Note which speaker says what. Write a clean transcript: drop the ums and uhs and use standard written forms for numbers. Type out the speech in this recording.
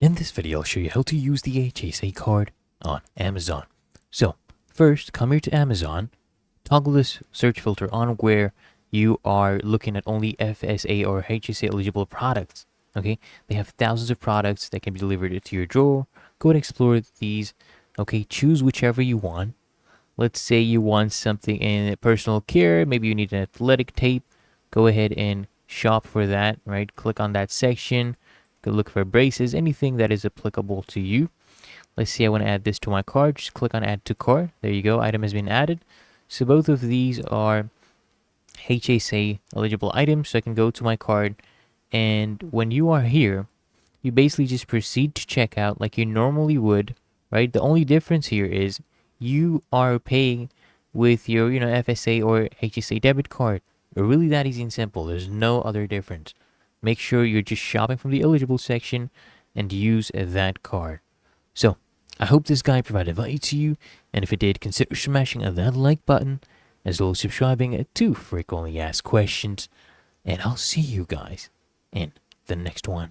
Speaker 1: In this video, I'll show you how to use the HSA card on Amazon. So, first, come here to Amazon, toggle this search filter on where you are looking at only FSA or HSA eligible products. Okay, they have thousands of products that can be delivered to your drawer. Go and explore these. Okay, choose whichever you want. Let's say you want something in personal care, maybe you need an athletic tape. Go ahead and shop for that, right? Click on that section. Go look for braces, anything that is applicable to you. Let's say I want to add this to my cart. Just click on add to cart. There you go. Item has been added. So both of these are HSA eligible items. So I can go to my cart, and when you are here, you basically just proceed to checkout like you normally would, right? The only difference here is you are paying with your, FSA or HSA debit card. Really that easy and simple. There's no other difference. Make sure you're just shopping from the eligible section and use that card. So, I hope this guide provided value to you, and if it did, consider smashing that like button, as well as subscribing to Frequently Asked Questions, and I'll see you guys in the next one.